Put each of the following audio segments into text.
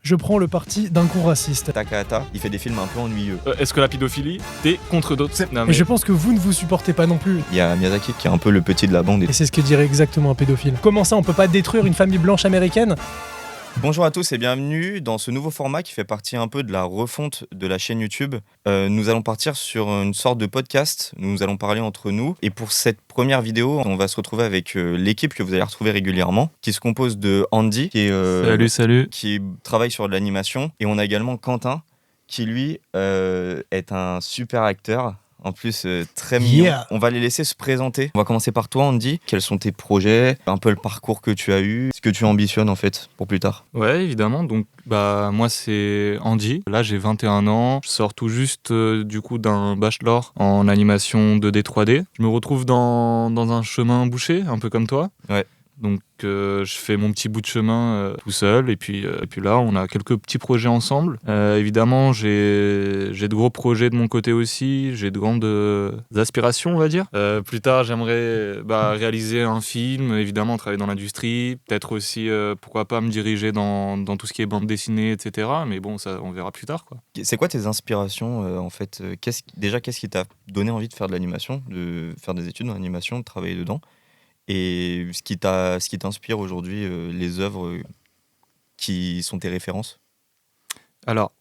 je prends le parti d'un con raciste. Takahata, il fait des films un peu ennuyeux. Est-ce que la pédophilie, t'es contre d'autres? Non, Mais je pense que vous ne vous supportez pas non plus. Il y a Miyazaki qui est un peu le petit de la bande. Et c'est ce que dirait exactement un pédophile. Comment ça, on peut pas détruire une famille blanche américaine ? Bonjour à tous et bienvenue dans ce nouveau format qui fait partie un peu de la refonte de la chaîne YouTube. Nous allons partir sur une sorte de podcast, nous allons parler entre nous. Et pour cette première vidéo, on va se retrouver avec l'équipe que vous allez retrouver régulièrement, qui se compose de Andy, qui est, Salut. qui travaille sur de l'animation. Et on a également Quentin, qui lui est un super acteur. En plus, très mignon. Yeah. On va les laisser se présenter. On va commencer par toi, Andy. Quels sont tes projets, un peu le parcours que tu as eu, ce que tu ambitionnes en fait pour plus tard? Ouais, évidemment. Donc, moi, c'est Andy. Là, j'ai 21 ans. Je sors tout juste du coup d'un bachelor en animation 2D, 3D. Je me retrouve dans un chemin bouché, un peu comme toi. Ouais. Donc, je fais mon petit bout de chemin tout seul. Et puis là, on a quelques petits projets ensemble. Évidemment, j'ai de gros projets de mon côté aussi. J'ai de grandes aspirations, on va dire. Plus tard, j'aimerais réaliser un film, évidemment, travailler dans l'industrie. Peut-être aussi, pourquoi pas, me diriger dans tout ce qui est bande dessinée, etc. Mais bon, ça, on verra plus tard, quoi. C'est quoi tes inspirations en fait? Qu'est-ce qui t'a donné envie de faire de l'animation, de faire des études en animation, de travailler dedans? Et ce qui t'inspire aujourd'hui, les œuvres qui sont tes références? Alors,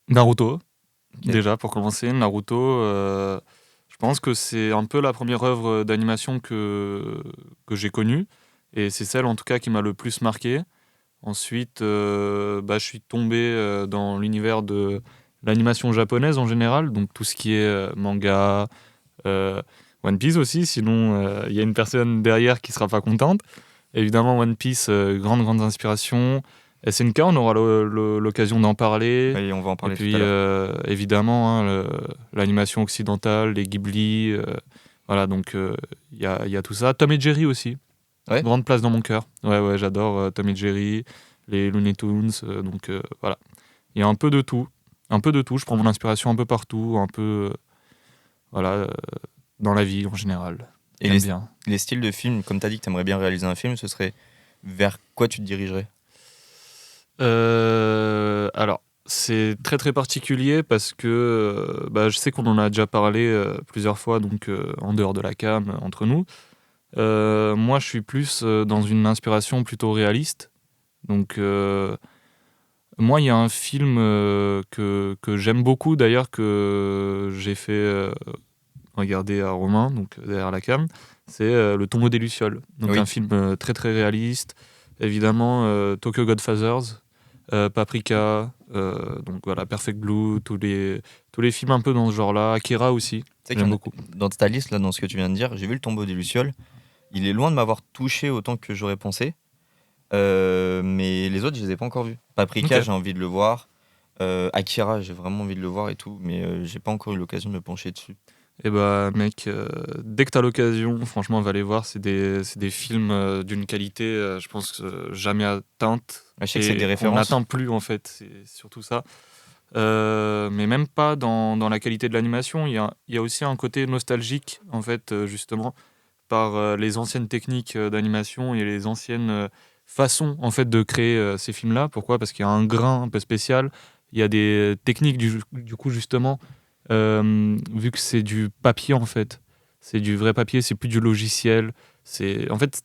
Naruto, Ok. déjà, pour commencer. Naruto, je pense que c'est un peu la première œuvre d'animation que j'ai connue. Et c'est celle, en tout cas, qui m'a le plus marqué. Ensuite, je suis tombé dans l'univers de l'animation japonaise en général. Donc, tout ce qui est manga, euh, One Piece aussi. Sinon, il y a une personne derrière qui sera pas contente. Évidemment, One Piece, grande inspiration. SNK, on aura l'occasion d'en parler. Oui, on va en Et parler puis, tout à l'heure. évidemment, l'animation occidentale, les Ghibli, voilà, donc il y a tout ça. Tom et Jerry aussi, Ouais. grande place dans mon cœur. Ouais, j'adore Tom et Jerry, les Looney Tunes, donc voilà. Il y a un peu de tout, je prends mon inspiration un peu partout, un peu, dans la vie en général. Et J'aime bien. les styles de films, comme tu as dit que tu aimerais bien réaliser un film, ce serait vers quoi tu te dirigerais? Alors, c'est très particulier parce que je sais qu'on en a déjà parlé plusieurs fois, donc en dehors de la cam, entre nous. Moi, je suis plus dans une inspiration plutôt réaliste. Donc, moi, il y a un film que j'aime beaucoup, d'ailleurs, que j'ai fait regarder à Romain, donc derrière la cam. C'est Le Tombeau des Lucioles. Donc, Oui. un film très réaliste. Évidemment, Tokyo Godfathers. Paprika, donc voilà, Perfect Blue, tous les films un peu dans ce genre-là. Akira aussi, Tu sais j'aime beaucoup. dans ta liste, là, dans ce que tu viens de dire, j'ai vu Le Tombeau des Lucioles. Il est loin de m'avoir touché autant que j'aurais pensé. Mais les autres, je les ai pas encore vus. Paprika, Ok. j'ai envie de le voir. Akira, j'ai vraiment envie de le voir et tout, mais j'ai pas encore eu l'occasion de me pencher dessus. Et mec, dès que t'as l'occasion, franchement, va les voir. C'est des films d'une qualité, je pense, jamais atteinte. Je sais que c'est des On références. n'atteint plus, en fait, c'est surtout ça. Mais même pas dans la qualité de l'animation. Il y a aussi un côté nostalgique, en fait, justement, par les anciennes techniques d'animation et les anciennes façons, en fait, de créer ces films-là. Pourquoi ? Parce qu'il y a un grain un peu spécial. Il y a des techniques, du coup, justement, vu que c'est du papier, en fait. C'est du vrai papier, c'est plus du logiciel. En fait,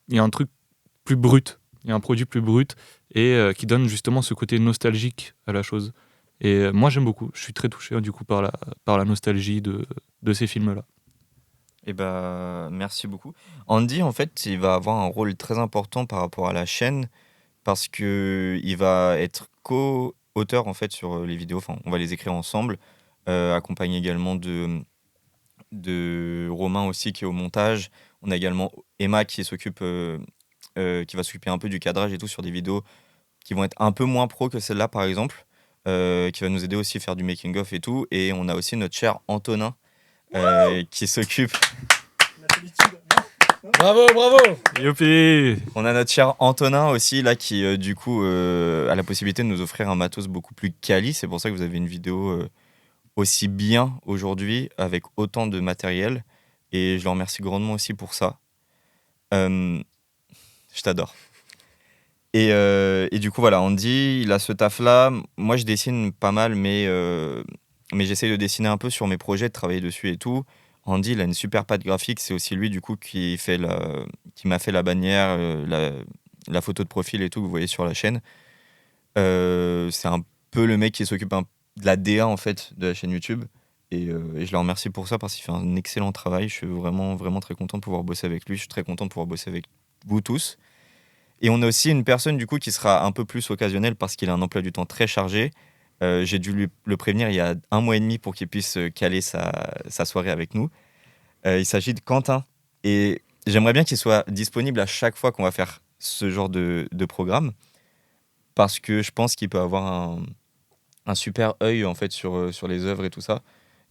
il y a un truc plus brut. Il y a un produit plus brut et qui donne justement ce côté nostalgique à la chose. Et moi, j'aime beaucoup. Je suis très touché, du coup, par la nostalgie de ces films-là. Eh ben, merci beaucoup. Andy, en fait, il va avoir un rôle très important par rapport à la chaîne parce que il va être co-auteur en fait sur les vidéos. Enfin, on va les écrire ensemble, accompagné également de Romain aussi qui est au montage. On a également Emma qui va s'occuper un peu du cadrage et tout sur des vidéos qui vont être un peu moins pro que celle-là par exemple, qui va nous aider aussi à faire du making of et tout. Et on a aussi notre cher Antonin qui s'occupe. Bravo. Youpi! On a notre cher Antonin aussi là qui du coup a la possibilité de nous offrir un matos beaucoup plus quali. C'est pour ça que vous avez une vidéo aussi bien aujourd'hui avec autant de matériel et je le remercie grandement aussi pour ça. Je t'adore. Et du coup, voilà, Andy, il a ce taf-là. Moi, je dessine pas mal, mais j'essaye de dessiner un peu sur mes projets, de travailler dessus et tout. Andy, il a une super patte graphique. C'est aussi lui, du coup, qui m'a fait la bannière, la photo de profil et tout que vous voyez sur la chaîne. C'est un peu le mec qui s'occupe de la DA, en fait, de la chaîne YouTube. Et je le remercie pour ça parce qu'il fait un excellent travail. Je suis vraiment, vraiment très content de pouvoir bosser avec lui. Je suis très content de pouvoir bosser avec vous tous. Et on a aussi une personne du coup qui sera un peu plus occasionnelle parce qu'il a un emploi du temps très chargé. J'ai dû le prévenir il y a 1 mois et demi pour qu'il puisse caler sa soirée avec nous. Il s'agit de Quentin. Et j'aimerais bien qu'il soit disponible à chaque fois qu'on va faire ce genre de programme parce que je pense qu'il peut avoir un super œil en fait sur les œuvres et tout ça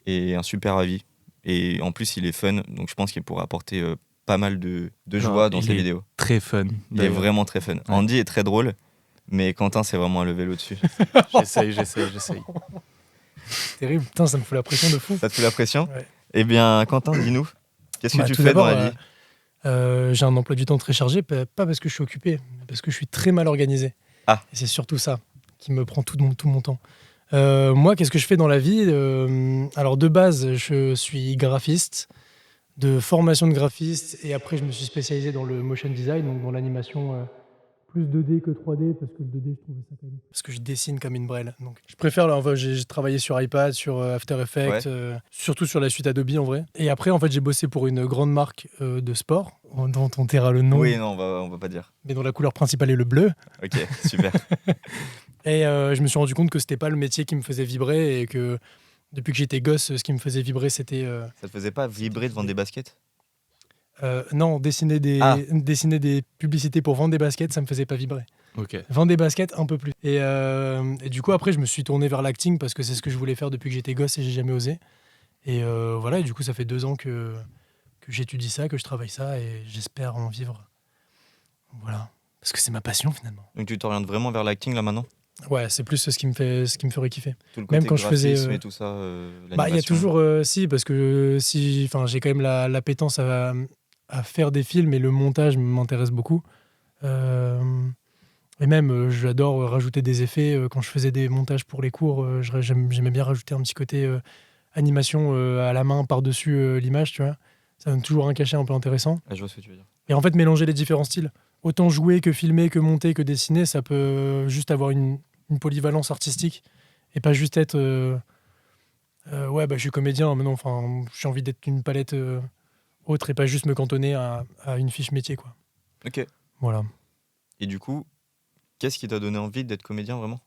et un super avis. Et en plus, il est fun, donc je pense qu'il pourra apporter pas mal de joie dans ses vidéos. Très fun. Il est vraiment très fun. Andy est très drôle, mais Quentin, c'est vraiment un level au-dessus. J'essaye. C'est terrible, putain, ça me fout la pression de fou. Ça te fout la pression ? Ouais. Eh bien, Quentin, dis-nous, qu'est-ce que tu tout fais dans d'abord, la vie ? j'ai un emploi du temps très chargé, pas parce que je suis occupé, mais parce que je suis très mal organisé. Ah. Et c'est surtout ça qui me prend tout mon temps. Moi, qu'est-ce que je fais dans la vie ? Alors, de base, je suis graphiste, de formation de graphiste, et après, je me suis spécialisé dans le motion design, donc dans l'animation plus 2D que 3D, parce que le 2D, je trouvais ça quand même... Parce que je dessine comme une brêle. Donc, je préfère, j'ai travaillé sur iPad, sur After Effects, surtout sur la suite Adobe en vrai. Et après, en fait, j'ai bossé pour une grande marque de sport, dont on taira le nom. Oui, non, on va pas dire. Mais dont la couleur principale est le bleu. Ok, super. Et je me suis rendu compte que c'était pas le métier qui me faisait vibrer et que depuis que j'étais gosse, ce qui me faisait vibrer, c'était... Ça te faisait pas vibrer devant des baskets ? non, dessiner des publicités pour vendre des baskets, ça me faisait pas vibrer. Ok. Vendre des baskets, un peu plus. Et du coup, après, je me suis tourné vers l'acting parce que c'est ce que je voulais faire depuis que j'étais gosse et j'ai jamais osé. Et voilà, et du coup, ça fait 2 ans que j'étudie ça, que je travaille ça et j'espère en vivre. Voilà. Parce que c'est ma passion finalement. Donc tu t'orientes vraiment vers l'acting là maintenant ? Ouais, c'est plus ce qui me ferait kiffer. Tout le côté Même quand je faisais graphisme et tout ça, bah il y a toujours si parce que j'ai quand même l'appétence à faire des films et le montage m'intéresse beaucoup. Et même j'adore rajouter des effets quand je faisais des montages pour les cours, j'aimais bien rajouter un petit côté animation à la main par-dessus l'image, tu vois. Ça donne toujours un cachet un peu intéressant. Ah, je vois ce que tu veux dire. Et en fait, mélanger les différents styles. Autant jouer que filmer, que monter, que dessiner, ça peut juste avoir une polyvalence artistique et pas juste être je suis comédien, mais non, enfin, j'ai envie d'être une palette autre et pas juste me cantonner à une fiche métier, quoi. Ok. Voilà. Et du coup, qu'est-ce qui t'a donné envie d'être comédien vraiment ?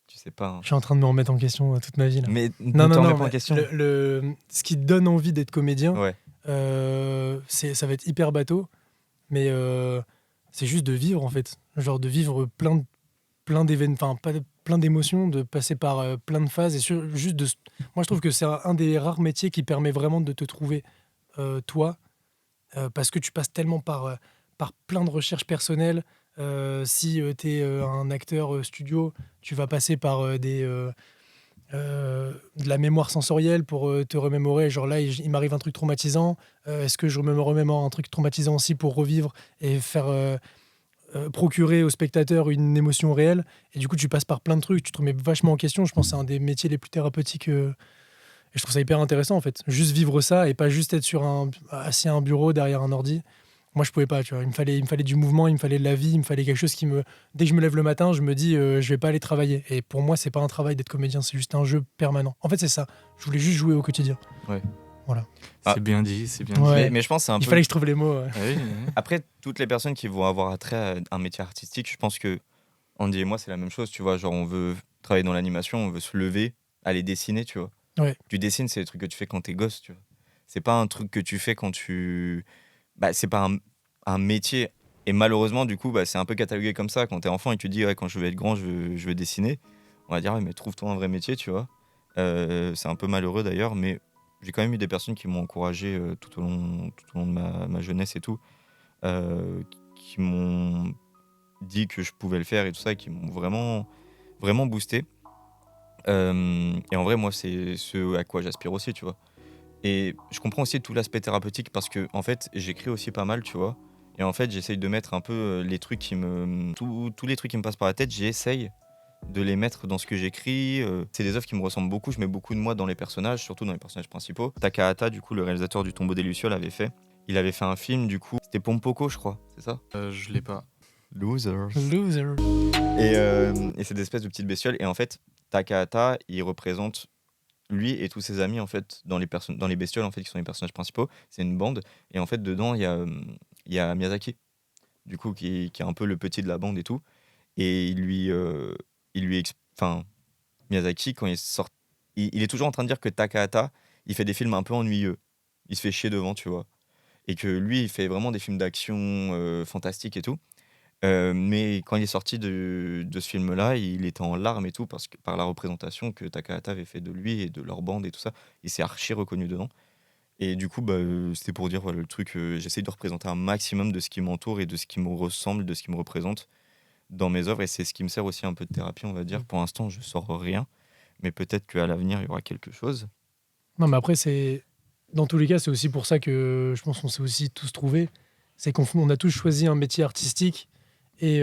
Tu sais pas. Hein. Je suis en train de me remettre en question toute ma vie là. Mais non, en question. Ce qui te donne envie d'être comédien, ouais. Ça va être hyper bateau, mais c'est juste de vivre en fait, genre de vivre plein d'événements, enfin plein d'émotions, de passer par plein de phases et moi je trouve que c'est un des rares métiers qui permet vraiment de te trouver toi, parce que tu passes tellement par plein de recherches personnelles. Si tu es un acteur studio, tu vas passer par de la mémoire sensorielle pour te remémorer. Genre là, il m'arrive un truc traumatisant. Est-ce que je me remémore un truc traumatisant aussi pour revivre et faire procurer au spectateur une émotion réelle? Et du coup, tu passes par plein de trucs. Tu te remets vachement en question. Je pense que c'est un des métiers les plus thérapeutiques. Et je trouve ça hyper intéressant, en fait. Juste vivre ça et pas juste être assis à un bureau derrière un ordi. Moi, je pouvais pas, tu vois. Il me fallait du mouvement, il me fallait de la vie, il me fallait quelque chose dès que je me lève le matin, je me dis, je vais pas aller travailler. Et pour moi, c'est pas un travail d'être comédien, c'est juste un jeu permanent. En fait, c'est ça. Je voulais juste jouer au quotidien. Ouais. Voilà. C'est bien dit, c'est bien Ouais. dit. Mais je pense que c'est un peu... Il fallait que je trouve les mots. Ouais. Ah oui. Après, toutes les personnes qui vont avoir attrait à un métier artistique, je pense que Andy et moi, c'est la même chose, tu vois. Genre, on veut travailler dans l'animation, on veut se lever, aller dessiner, tu vois. Ouais. Tu dessines, c'est des trucs que tu fais quand t'es gosse, tu vois. C'est pas un truc que tu fais quand tu... c'est pas un métier. Et malheureusement, du coup, c'est un peu catalogué comme ça. Quand t'es enfant et que tu dis, ouais, quand je vais être grand, je veux dessiner, on va dire, ouais, mais trouve-toi un vrai métier, tu vois. C'est un peu malheureux d'ailleurs, mais j'ai quand même eu des personnes qui m'ont encouragé tout au long de ma jeunesse et tout, qui m'ont dit que je pouvais le faire et tout ça, et qui m'ont vraiment, vraiment boosté. Et en vrai, moi, c'est ce à quoi j'aspire aussi, tu vois. Et je comprends aussi tout l'aspect thérapeutique parce que, en fait, j'écris aussi pas mal, tu vois. Et en fait, j'essaye de mettre un peu les trucs tous les trucs qui me passent par la tête, j'essaye de les mettre dans ce que j'écris. C'est des œuvres qui me ressemblent beaucoup, je mets beaucoup de moi dans les personnages, surtout dans les personnages principaux. Takahata, du coup, le réalisateur du Tombeau des Lucioles, avait fait. Il avait fait un film, du coup, c'était Pompoko, je crois, c'est ça? Je l'ai pas. Losers. Loser. Et c'est des espèces de petites bestioles. Et en fait, Takahata, il représente lui et tous ses amis en fait dans les bestioles en fait qui sont les personnages principaux. C'est une bande et en fait dedans il y a Miyazaki, du coup qui est un peu le petit de la bande et tout. Et enfin Miyazaki quand il sort, il est toujours en train de dire que Takahata il fait des films un peu ennuyeux. Il se fait chier devant, tu vois. Et que lui il fait vraiment des films d'action fantastiques et tout. Mais quand il est sorti de ce film-là, il était en larmes et tout, parce que par la représentation que Takahata avait fait de lui et de leur bande et tout ça, il s'est archi reconnu dedans. Et du coup, c'était pour dire voilà, le truc, j'essaye de représenter un maximum de ce qui m'entoure et de ce qui me ressemble, de ce qui me représente dans mes œuvres. Et c'est ce qui me sert aussi un peu de thérapie, on va dire. Pour l'instant, je sors rien, mais peut-être qu'à l'avenir, il y aura quelque chose. Non, mais après, dans tous les cas, c'est aussi pour ça que je pense qu'on s'est aussi tous trouvés. C'est qu'on a tous choisi un métier artistique et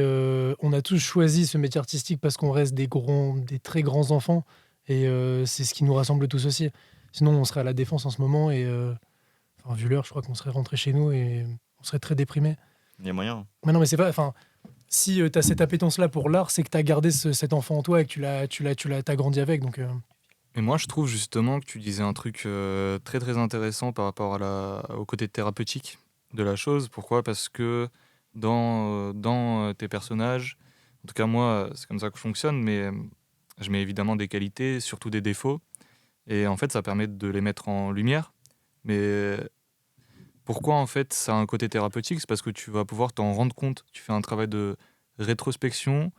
on a tous choisi ce métier artistique parce qu'on reste des très grands enfants et c'est ce qui nous rassemble tous aussi. Sinon, on serait à la défense en ce moment et enfin, vu l'heure, je crois qu'on serait rentré chez nous et on serait très déprimé. Il y a moyen. Mais non, mais c'est pas. Enfin, si tu as cette appétence-là pour l'art, c'est que tu as gardé cet enfant en toi et que t'as grandi avec. Donc, Et moi, je trouve justement que tu disais un truc très très intéressant par rapport au côté thérapeutique de la chose. Pourquoi? Parce que dans tes personnages, en tout cas moi, c'est comme ça que je fonctionne, mais je mets évidemment des qualités, surtout des défauts. Et en fait, ça permet de les mettre en lumière. Mais pourquoi en fait ça a un côté thérapeutique? C'est parce que tu vas pouvoir t'en rendre compte. Tu fais un travail de rétrospection,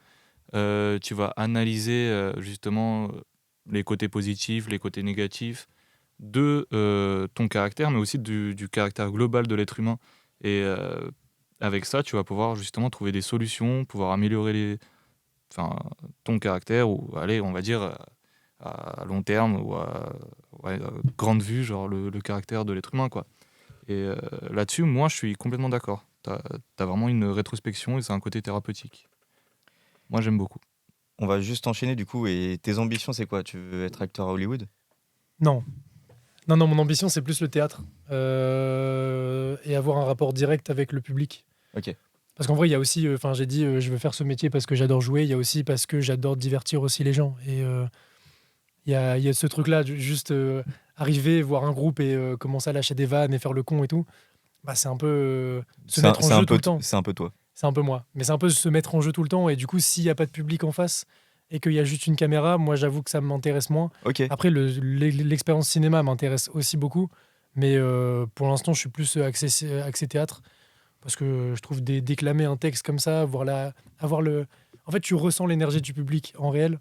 tu vas analyser justement les côtés positifs, les côtés négatifs de ton caractère, mais aussi du caractère global de l'être humain. Et avec ça, tu vas pouvoir justement trouver des solutions, pouvoir améliorer ton caractère, ou allez, on va dire à long terme, ou à grande vue, genre le caractère de l'être humain, quoi. Et là-dessus, moi, je suis complètement d'accord. T'as vraiment une rétrospection et c'est un côté thérapeutique. Moi, j'aime beaucoup. On va juste enchaîner du coup. Et tes ambitions, c'est quoi? Tu veux être acteur à Hollywood? non. Non, mon ambition, c'est plus le théâtre et avoir un rapport direct avec le public. Ok. Parce qu'en vrai, il y a aussi, j'ai dit, je veux faire ce métier parce que j'adore jouer. Il y a aussi parce que j'adore divertir aussi les gens. Et il y a ce truc-là, juste arriver, voir un groupe et commencer à lâcher des vannes et faire le con et tout. Bah, c'est un peu se mettre en jeu tout le temps. C'est un peu toi. C'est un peu moi. Mais c'est un peu se mettre en jeu tout le temps. Et du coup, s'il n'y a pas de public en face et qu'il y a juste une caméra, moi, j'avoue que ça m'intéresse moins. Ok. Après, l'expérience cinéma m'intéresse aussi beaucoup. Mais pour l'instant, je suis plus axé théâtre. Parce que je trouve déclamer un texte comme ça, avoir le... En fait, tu ressens l'énergie du public en réel.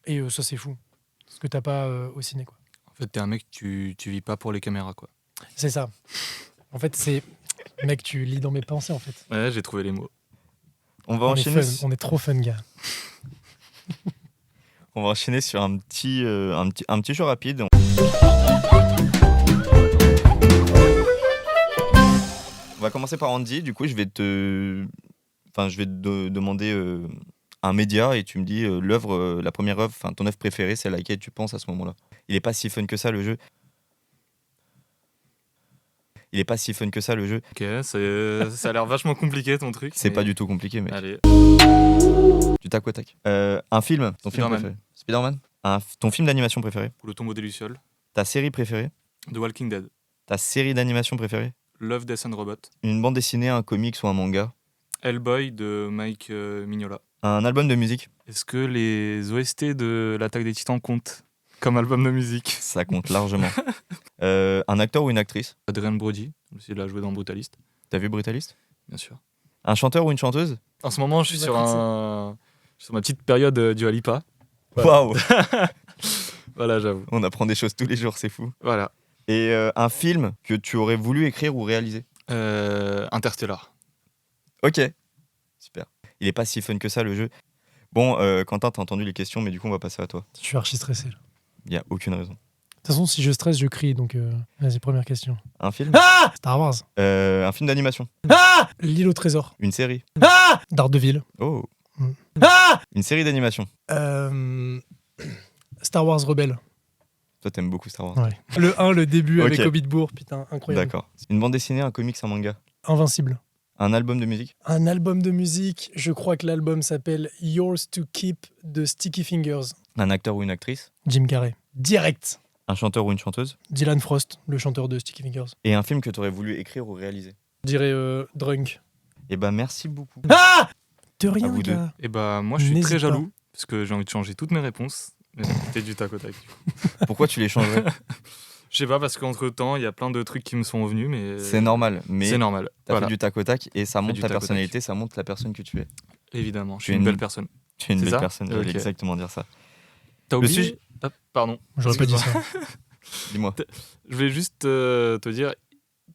Et ça, c'est fou. Ce que t'as pas au ciné, quoi. En fait, t'es un mec, tu vis pas pour les caméras, quoi. C'est ça. En fait, c'est... Mec, tu lis dans mes pensées, en fait. Ouais, j'ai trouvé les mots. On va On est enchaîner. fun. On est trop fun, gars. On va enchaîner sur un petit jeu rapide. On va commencer par Andy. Du coup, je vais te demander un média et tu me dis la première œuvre, ton œuvre préférée, c'est à laquelle tu penses à ce moment-là. Il est pas si fun que ça le jeu. Ok, ça a l'air vachement compliqué ton truc. C'est mais- pas du tout compliqué, mec. Allez, Du tac au tac. Un film, ton film Spider-Man. préféré. Spider-Man. Ton film d'animation préféré. Le tombeau des Lucioles, Ta série préférée. The Walking Dead, Ta série d'animation préférée. Love, Death and Robot, Une bande dessinée, un comics ou un manga. Hellboy de Mike Mignola. Un album de musique. Est-ce que les OST de l'Attaque des Titans comptent comme album de musique? Ça compte largement. Un acteur ou une actrice. Adrien Brody, aussi il a joué dans Brutalist, T'as vu Brutalist. bien sûr. Un chanteur ou une chanteuse. En ce moment, je suis Bah, sur ma petite période du Alipa. Ouais. Waouh. Voilà, j'avoue. On apprend des choses tous les jours, c'est fou. Voilà. Et un film que tu aurais voulu écrire ou réaliser. Interstellar. Ok. Super. Il est pas si fun que ça le jeu. Bon, Quentin, t'as entendu les questions, mais du coup, on va passer à toi. Je suis archi stressé. Là. Il y a aucune raison. façon, si je stresse, je crie. Donc, vas-y, première question. Un film Star Wars. Un film d'animation. L'île au trésor. Une série. Daredevil. Oh. Mm. Une série d'animation. Star Wars Rebelle. Toi, t'aimes beaucoup Star Wars. Ouais. Le 1, le début avec Ok. Hobbit Bourg. Putain, incroyable. D'accord. Une bande dessinée, un comics, un manga. Invincible. Un album de musique. Un album de musique. Je crois que l'album s'appelle Yours to Keep de Sticky Fingers. Un acteur ou une actrice. Jim Carrey. Direct. Un chanteur ou une chanteuse. Dylan Frost, le chanteur de Sticky Fingers. Et un film que t'aurais voulu écrire ou réaliser. Je dirais Drunk. Eh ben, merci beaucoup. De rien, vous deux. gars. Et bah, moi, je suis N'hésite très pas. jaloux parce que j'ai envie de changer toutes mes réponses. Mais c'était du tac au tac. Pourquoi tu les changerais? Je sais pas, parce qu'entre temps, il y a plein de trucs qui me sont venus, mais. C'est normal, mais C'est normal. t'as Voilà, fait du tac au tac et ça montre du ta tac au tac. personnalité, ça montre la personne que tu es. évidemment. Je Tu suis es une une- belle personne. Tu es une C'est belle ça personne, j'allais Ok. exactement dire ça. T'as Le oublié sujet- Ah, pardon. J'aurais pas dit Excuse-moi. ça. Dis-moi. Je voulais juste te dire,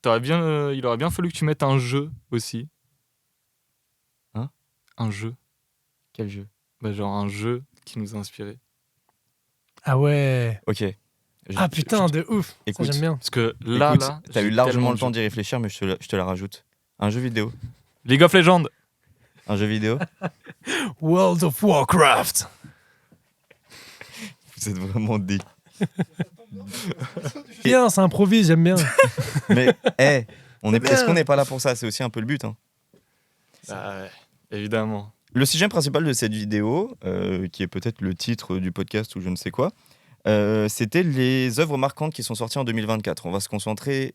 il aurait bien fallu que tu mettes un jeu aussi. Hein? Un jeu. Quel jeu? Bah, genre un jeu qui nous a inspirés. Ah ouais. Ok. Ah putain, de ouf. Écoute. Ça, j'aime bien. Parce que là, Écoute, t'as j'ai eu largement tellement le de temps jeux. d'y réfléchir, mais je te la rajoute. Un jeu vidéo. League of Legends. Un jeu vidéo. World of Warcraft. Vous êtes vraiment des. Bien, ça improvise, j'aime bien. Mais, hé, C'est est-ce bien. qu'on n'est pas là pour ça? C'est aussi un peu le but. Hein. Bah, ouais, évidemment. Le sujet principal de cette vidéo, qui est peut-être le titre du podcast ou je ne sais quoi, c'était les œuvres marquantes qui sont sorties en 2024. On va se concentrer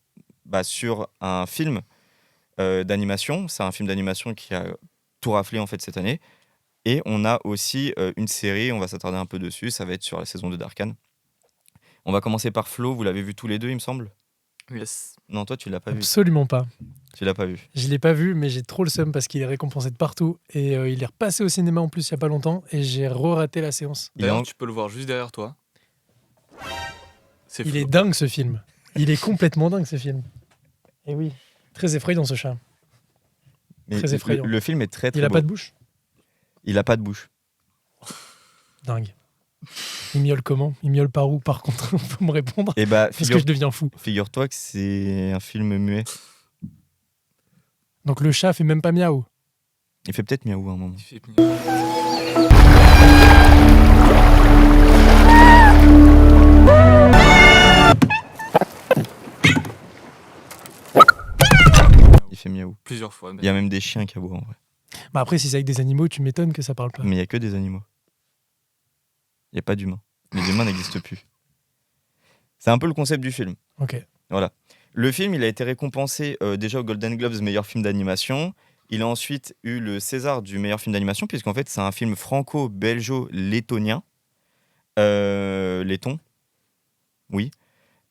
sur un film d'animation. C'est un film d'animation qui a tout raflé en fait cette année. Et on a aussi une série, on va s'attarder un peu dessus, ça va être sur la saison 2 d'Arcane. On va commencer par Flo, vous l'avez vu tous les deux il me semble? Yes. Non, toi tu l'as pas vu. Absolument pas. Tu l'as pas vu. Je l'ai pas vu, mais j'ai trop le seum parce qu'il est récompensé de partout. Et il est repassé au cinéma en plus il y a pas longtemps. Et j'ai raté la séance. Il est D'ailleurs, en- tu peux le voir juste derrière toi. C'est Il Flo. est dingue ce film. Il est complètement dingue ce film. Et oui, très effrayant ce chat. Mais Très effrayant. le film est très très Il a beau. pas de bouche. Il a pas de bouche. Dingue. Il miaule comment? Il miaule par où par contre? On peut me répondre. Et bah Parce que je deviens fou. figure-toi que c'est un film muet. Donc le chat fait même pas miaou. Il fait peut-être miaou à un moment. Il fait mieux. Il fait miaou. Plusieurs fois. Il y a même des chiens qui aboient en vrai. Bah après, si c'est avec des animaux, tu m'étonnes que ça parle pas. Mais il y a que des animaux. Il n'y a pas d'humains. Les humains n'existent plus. C'est un peu le concept du film. Ok. Voilà. Le film, il a été récompensé déjà au Golden Globes meilleur film d'animation. Il a ensuite eu le César du meilleur film d'animation, puisqu'en fait, c'est un film franco-belgeo-lettonien. Letton. Oui.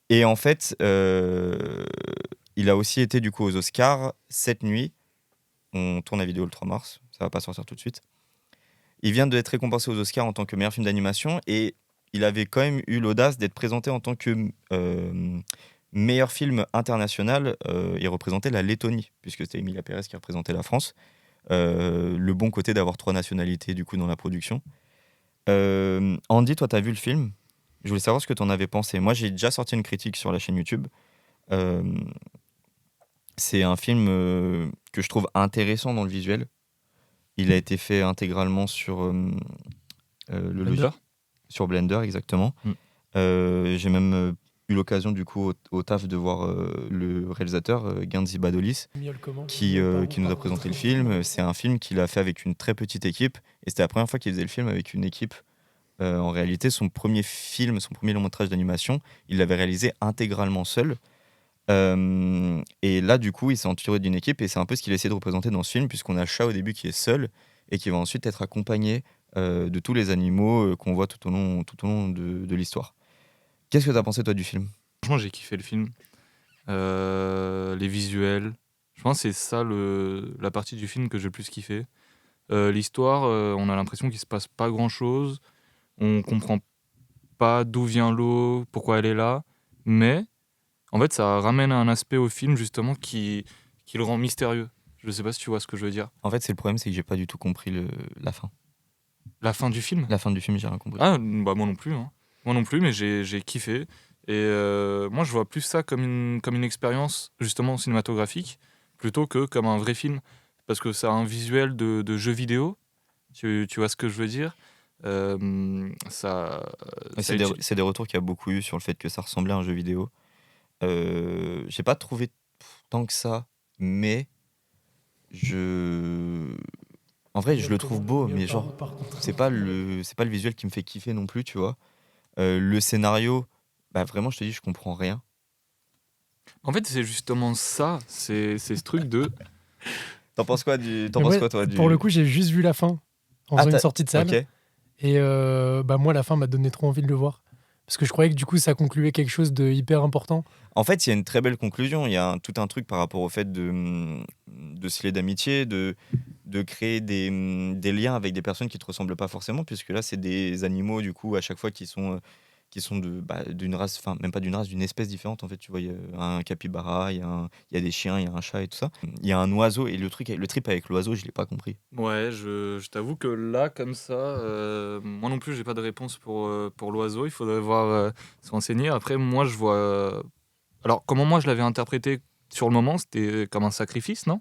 Et en fait, il a aussi été du coup aux Oscars cette nuit. On tourne la vidéo le 3 mars. Ça va pas sortir tout de suite. Il vient d'être récompensé aux Oscars en tant que meilleur film d'animation et il avait quand même eu l'audace d'être présenté en tant que meilleur film international. Il représentait la Lettonie, puisque c'était Emilia Pérez qui représentait la France. Le bon côté d'avoir 3 nationalités du coup dans la production. Andy, toi, tu as vu le film. Je voulais savoir ce que tu en avais pensé. Moi, j'ai déjà sorti une critique sur la chaîne YouTube. C'est un film que je trouve intéressant dans le visuel. Il a été fait intégralement sur le Blender. logiciel, sur Blender, exactement. J'ai même eu l'occasion, du coup, au taf de voir le réalisateur, Guinzi Badolis, Il miaule comment? qui nous a présenté le film. C'est un film qu'il a fait avec une très petite équipe. Et c'était la première fois qu'il faisait le film avec une équipe. En réalité, son premier film, son premier long métrage d'animation, il l'avait réalisé intégralement seul. Et là, du coup, il s'est entouré d'une équipe et c'est un peu ce qu'il a essayé de représenter dans ce film, puisqu'on a le chat au début qui est seul et qui va ensuite être accompagné de tous les animaux qu'on voit tout au long de l'histoire. Qu'est-ce que tu as pensé, toi, du film? Franchement, j'ai kiffé le film. Les visuels. Je pense que c'est ça la partie du film que j'ai le plus kiffé. L'histoire, on a l'impression qu'il se passe pas grand-chose. On comprend pas d'où vient l'eau, pourquoi elle est là. Mais, en fait, ça ramène un aspect au film, justement, qui le rend mystérieux. Je sais pas si tu vois ce que je veux dire. En fait, c'est le problème, c'est que j'ai pas du tout compris la fin. La fin du film. La fin du film, j'ai rien compris. Ah, bah moi non plus. Hein. Moi non plus, mais j'ai kiffé. Et moi, je vois plus ça comme une expérience justement cinématographique plutôt que comme un vrai film. Parce que ça a un visuel de jeu vidéo. Tu vois ce que je veux dire? Ça, Mais ça utilise. c'est des retours qu'il y a beaucoup eu sur le fait que ça ressemblait à un jeu vidéo. J'ai pas trouvé tant que ça, mais je. En vrai, je le trouve beau, mais genre, Par contre. c'est pas le visuel qui me fait kiffer non plus, tu vois. Le scénario, bah vraiment, je te dis, je comprends rien. En fait, c'est justement ça. C'est ce truc de. T'en Mais penses ouais, quoi, toi, pour le coup, j'ai juste vu la fin en faisant une sortie de salle. Ok. Et moi, la fin m'a donné trop envie de le voir. Parce que je croyais que du coup, ça concluait quelque chose de hyper important. En fait, il y a une très belle conclusion. Il y a tout un truc par rapport au fait de se lier d'amitié, de créer des liens avec des personnes qui te ressemblent pas forcément, puisque là, c'est des animaux, du coup, à chaque fois qui sont d'une race, enfin, même pas d'une race, d'une espèce différente. En fait, tu vois, il y a un capybara, il y a des chiens, il y a un chat et tout ça. Il y a un oiseau, et le trip avec l'oiseau, je l'ai pas compris. Ouais, je t'avoue que là, comme ça, moi non plus, j'ai pas de réponse pour l'oiseau. Il faudrait voir se renseigner. Après, moi, je vois. Alors, comment moi je l'avais interprété sur le moment, c'était comme un sacrifice, non?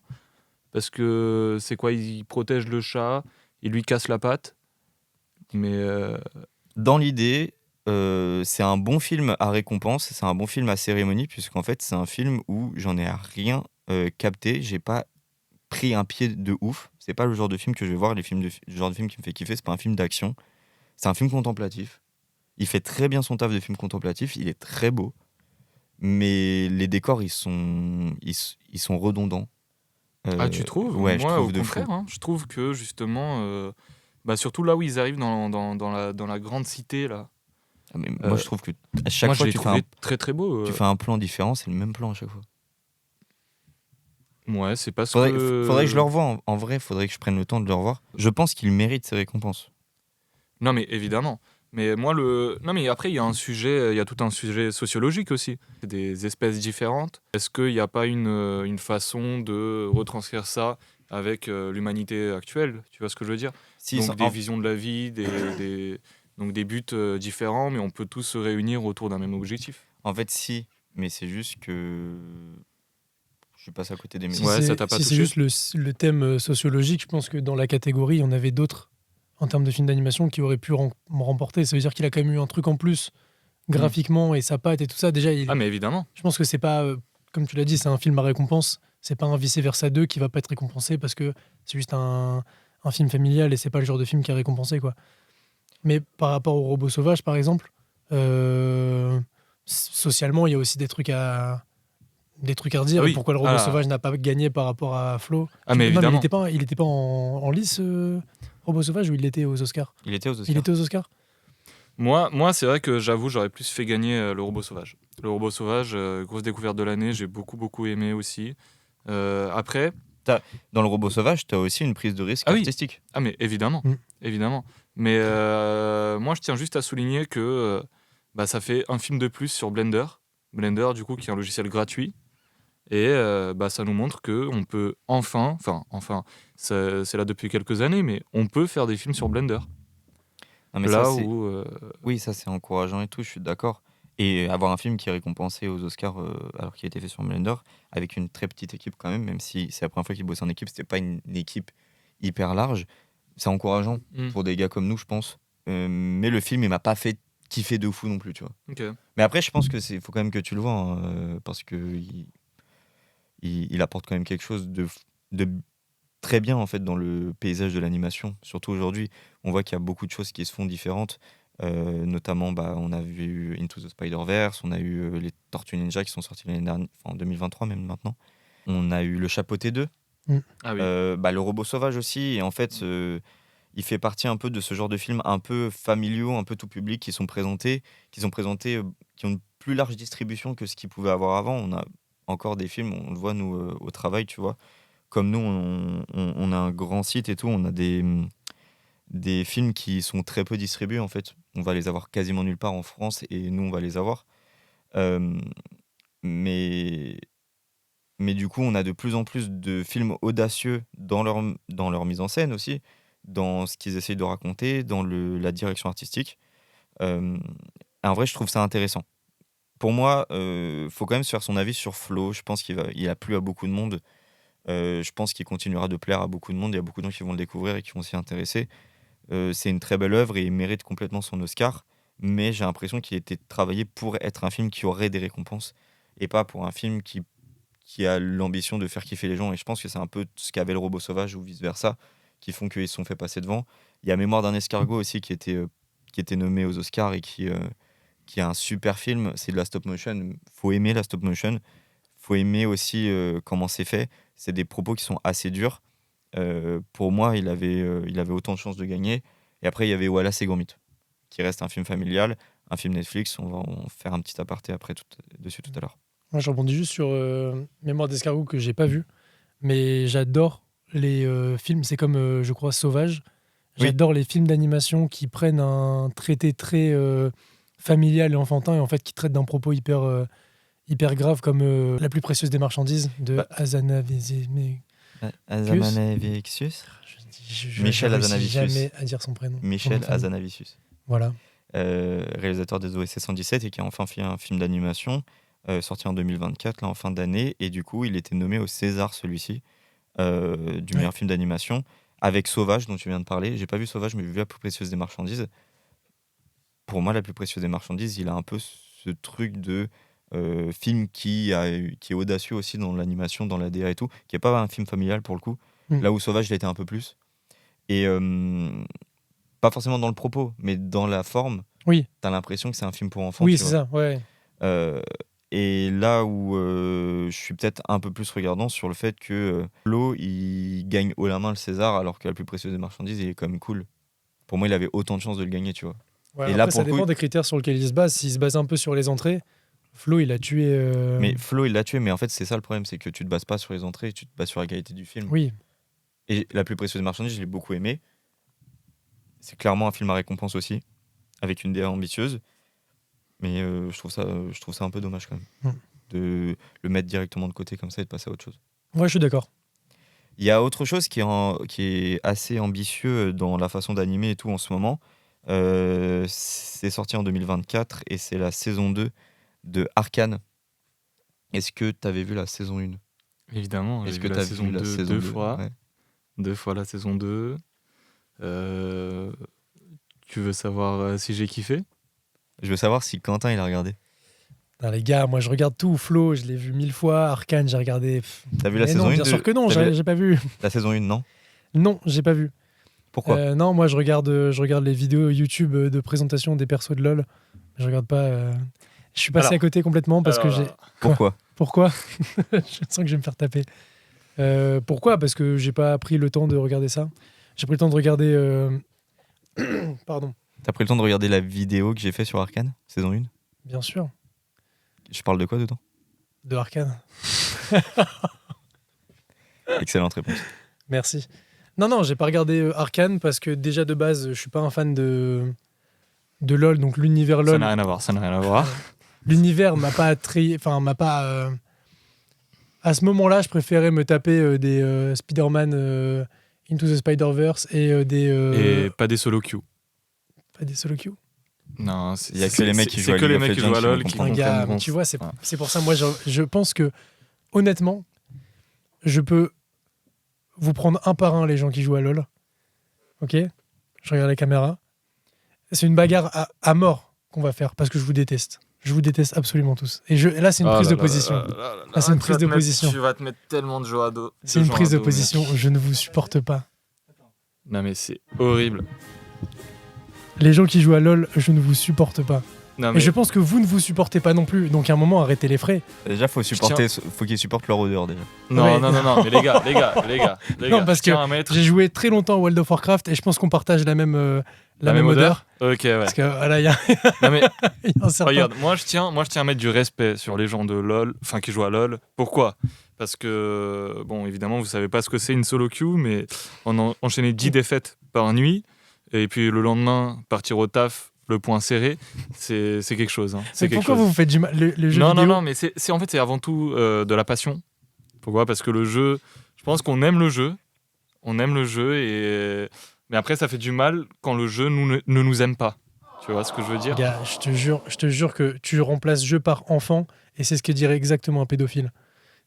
Parce que c'est quoi? Il protège le chat, il lui casse la patte. Mais Dans l'idée, c'est un bon film à récompense, c'est un bon film à cérémonie, puisqu'en fait, c'est un film où j'en ai à rien capté. J'ai pas pris un pied de ouf. C'est pas le genre de film que je vais voir. Le genre de film qui me fait kiffer, c'est pas un film d'action. C'est un film contemplatif. Il fait très bien son taf de film contemplatif. Il est très beau. Mais les décors, ils sont redondants. ah, tu trouves? Ouais, je Moi, au trouve de fou. contraire, hein, je trouve que justement, surtout là où ils arrivent dans la grande cité, là, Ah, mais euh, moi, je trouve que à chaque moi je fois l'ai que trouvé très très beau. tu fais un plan différent, c'est le même plan à chaque fois. Ouais, c'est parce Faudrait que je le que. revoie. En vrai, faudrait que je prenne le temps de le revoir. Je pense qu'il mérite ses récompenses. Non, mais évidemment. Mais moi, le. Non, mais après, il y a un sujet, il y a tout un sujet sociologique aussi. C'est des espèces différentes. Est-ce qu'il n'y a pas une façon de retranscrire ça avec l'humanité actuelle? Tu vois ce que je veux dire? Si, Donc, des visions de la vie, donc des buts différents, mais on peut tous se réunir autour d'un même objectif. en fait, si, mais c'est juste que je passe à côté des Si médias. Ouais, ça c'est t'a pas si c'est touché? juste le thème sociologique, je pense que dans la catégorie, il y en avait d'autres en termes de films d'animation qui auraient pu me remporter. Ça veut dire qu'il a quand même eu un truc en plus graphiquement et sa patte et tout ça. Déjà, Ah, mais évidemment. je pense que c'est pas, comme tu l'as dit, c'est un film à récompense. C'est pas un vice-versa 2 qui va pas être récompensé parce que c'est juste un film familial et c'est pas le genre de film qui est récompensé, quoi. Mais par rapport au robot sauvage, par exemple, socialement, il y a aussi des trucs à redire. Ah Et oui. pourquoi le robot sauvage n'a pas gagné par rapport à Flo. Ah, mais Non, mais évidemment. il était pas en lice, robot sauvage, ou il était aux Oscars? Il était aux Il Oscars. était aux Oscars. Moi c'est vrai que j'avoue, j'aurais plus fait gagner le robot sauvage. Le robot sauvage, grosse découverte de l'année, j'ai beaucoup, beaucoup aimé aussi. Après, Dans le robot sauvage, tu as aussi une prise de risque Ah oui. artistique. ah mais évidemment, Mm. évidemment. Mais moi, je tiens juste à souligner que ça fait un film de plus sur Blender. Blender, du coup, qui est un logiciel gratuit. Et ça nous montre que on peut enfin, c'est là depuis quelques années, mais on peut faire des films sur Blender. Non, mais Là ça, c'est... où Oui, ça, c'est encourageant et tout, je suis d'accord. Et avoir un film qui est récompensé aux Oscars alors qu'il a été fait sur Blender, avec une très petite équipe quand même si c'est la première fois qu'il bosse en équipe, c'était pas une équipe hyper large, c'est encourageant Mm. pour des gars comme nous, je pense. Mais le film, il m'a pas fait kiffer de fou non plus, tu vois. Ok. Mais après, je pense que faut quand même que tu le vois, hein, parce que il apporte quand même quelque chose de très bien en fait dans le paysage de l'animation. Surtout aujourd'hui, on voit qu'il y a beaucoup de choses qui se font différentes. Notamment, on a vu Into the Spider-Verse, on a eu les Tortues Ninja qui sont sortis l'année dernière, enfin, en 2023 même maintenant. On a eu le Chapeauté 2, Ah oui. le Robot Sauvage aussi. Et en fait, il fait partie un peu de ce genre de films un peu familiaux, un peu tout public qui ont une plus large distribution que ce qu'ils pouvaient avoir avant. On a encore des films, on le voit nous au travail, tu vois. Comme nous, on a un grand site et tout, on a des films qui sont très peu distribués en fait. On va les avoir quasiment nulle part en France et nous, on va les avoir. Euh, mais, mais du coup, on a de plus en plus de films audacieux dans leur mise en scène aussi, dans ce qu'ils essayent de raconter, dans la direction artistique. En vrai, je trouve ça intéressant. Pour moi, faut quand même se faire son avis sur Flo. Je pense il a plu à beaucoup de monde. Je pense qu'il continuera de plaire à beaucoup de monde. Il y a beaucoup de gens qui vont le découvrir et qui vont s'y intéresser. C'est une très belle œuvre et il mérite complètement son Oscar. Mais j'ai l'impression qu'il a été travaillé pour être un film qui aurait des récompenses et pas pour un film qui a l'ambition de faire kiffer les gens. Et je pense que c'est un peu ce qu'avait Le Robot Sauvage ou vice-versa, qui font qu'ils se sont fait passer devant. Il y a Mémoire d'un escargot aussi qui était nommé aux Oscars et qui est un super film. C'est de la stop motion. Faut aimer la stop motion. Faut aimer aussi comment c'est fait. C'est des propos qui sont assez durs. Pour moi, il avait autant de chances de gagner. Et après, il y avait Wallace et Gromit, qui reste un film familial, un film Netflix. On va en faire un petit aparté après dessus tout à l'heure. Moi, je rebondis juste sur Mémoire d'escargot que j'ai pas vu, mais j'adore les films. C'est comme, je crois, Sauvage. J'adore les films d'animation qui prennent un traité très familial et enfantin et en fait qui traitent d'un propos hyper grave comme La plus précieuse des marchandises de Hazanavicius. Hazanavicius. Michel Hazanavicius. Jamais à dire son prénom. Michel Hazanavicius. Voilà. Réalisateur des OSC 117 et qui a enfin fait un film d'animation sorti en 2024, là, en fin d'année. Et du coup, il était nommé au César, celui-ci, du meilleur film d'animation, avec Sauvage, dont tu viens de parler. J'ai pas vu Sauvage, mais j'ai vu La plus précieuse des marchandises. Pour moi, La plus précieuse des marchandises, il a un peu ce truc de film qui est audacieux aussi dans l'animation, dans la DA et tout, qui n'est pas un film familial pour le coup. Là où Sauvage, il a été un peu plus. Et pas forcément dans le propos, mais dans la forme. Oui. T'as l'impression que c'est un film pour enfants. Oui, c'est ça, ouais. Et là où je suis peut-être un peu plus regardant sur le fait que Flo, il gagne haut la main le César, alors que La plus précieuse des marchandises, il est quand même cool. Pour moi, il avait autant de chances de le gagner, tu vois. Ouais, et après, là, ça dépend des critères sur lesquels il se base. S'il se base un peu sur les entrées, Flo, il a tué... Mais Flo, il l'a tué, mais en fait, c'est ça le problème, c'est que tu te bases pas sur les entrées, tu te bases sur la qualité du film. Oui. Et La plus précieuse des marchandises, je l'ai beaucoup aimé. C'est clairement un film à récompense aussi, avec une DA ambitieuse. Mais je trouve ça un peu dommage quand même, de le mettre directement de côté comme ça et de passer à autre chose. Ouais, je suis d'accord. Il y a autre chose qui est assez ambitieux dans la façon d'animer et tout en ce moment. C'est sorti en 2024 et c'est la saison 2 de Arcane. Est-ce que tu avais vu la saison 1 ? Évidemment, j'ai vu la saison 2 deux fois. Ouais. 2 fois la saison 2. Tu veux savoir si j'ai kiffé ? Je veux savoir si Quentin il a regardé. Non, les gars, moi je regarde tout. Flo, je l'ai vu 1000 fois. Arcane, j'ai regardé. T'as vu la saison 1 ? Bien sûr que non, j'ai pas vu. La saison 1, non ? Non, j'ai pas vu. Pourquoi ? Non, moi je regarde les vidéos YouTube de présentation des persos de LoL. Je regarde pas. Je suis passé à côté complètement parce que j'ai. Pourquoi ? Je sens que je vais me faire taper. Pourquoi ? Parce que j'ai pas pris le temps de regarder ça. J'ai pris le temps de regarder. Pardon. T'as pris le temps de regarder la vidéo que j'ai fait sur Arcane, saison 1 ? Bien sûr. Je parle de quoi dedans ? De Arcane. Excellente réponse. Merci. Non, j'ai pas regardé Arcane parce que déjà de base, je suis pas un fan de LoL, donc l'univers LoL. Ça n'a rien à voir. L'univers m'a pas m'a pas. À ce moment-là, je préférais me taper des Spider-Man Into the Spider-Verse et des. Et pas des solo queue. Pas des solo queue. Non, il y a que les mecs qui jouent à LoL qui comprennent. Tu vois, c'est pour ça, moi, je pense que, honnêtement, je peux vous prendre un par un les gens qui jouent à LoL. Ok ? Je regarde la caméra. C'est une bagarre à mort qu'on va faire parce que je vous déteste. Je vous déteste absolument tous. Et là, c'est une prise de position. Là, c'est une prise de position. Tu vas te mettre tellement de joie à dos. C'est une prise de position. Je ne vous supporte pas. Non, mais c'est horrible. Les gens qui jouent à LoL, je ne vous supporte pas. Non, mais... Et je pense que vous ne vous supportez pas non plus. Donc à un moment, arrêtez les frais. Déjà, faut qu'ils supportent leur odeur déjà. Non, mais les gars. Non, parce que j'ai joué très longtemps à World of Warcraft et je pense qu'on partage la même odeur. Ok, ouais. Parce que voilà, il y a non, mais... un certain... Regarde, moi je tiens à mettre du respect sur les gens de LoL, enfin qui jouent à LoL. Pourquoi ? Parce que, bon, évidemment, vous savez pas ce que c'est une solo queue, mais enchaîner 10 défaites par nuit, et puis le lendemain, partir au taf, le point serré, c'est quelque chose. Hein. C'est pourquoi vous faites du mal le jeu vidéo ? Non, mais c'est avant tout de la passion. Pourquoi ? Parce que le jeu, je pense qu'on aime le jeu. On aime le jeu, mais après, ça fait du mal quand le jeu ne nous aime pas. Tu vois ce que je veux dire? Gars, je te jure que tu remplaces jeu par enfant et c'est ce que dirait exactement un pédophile.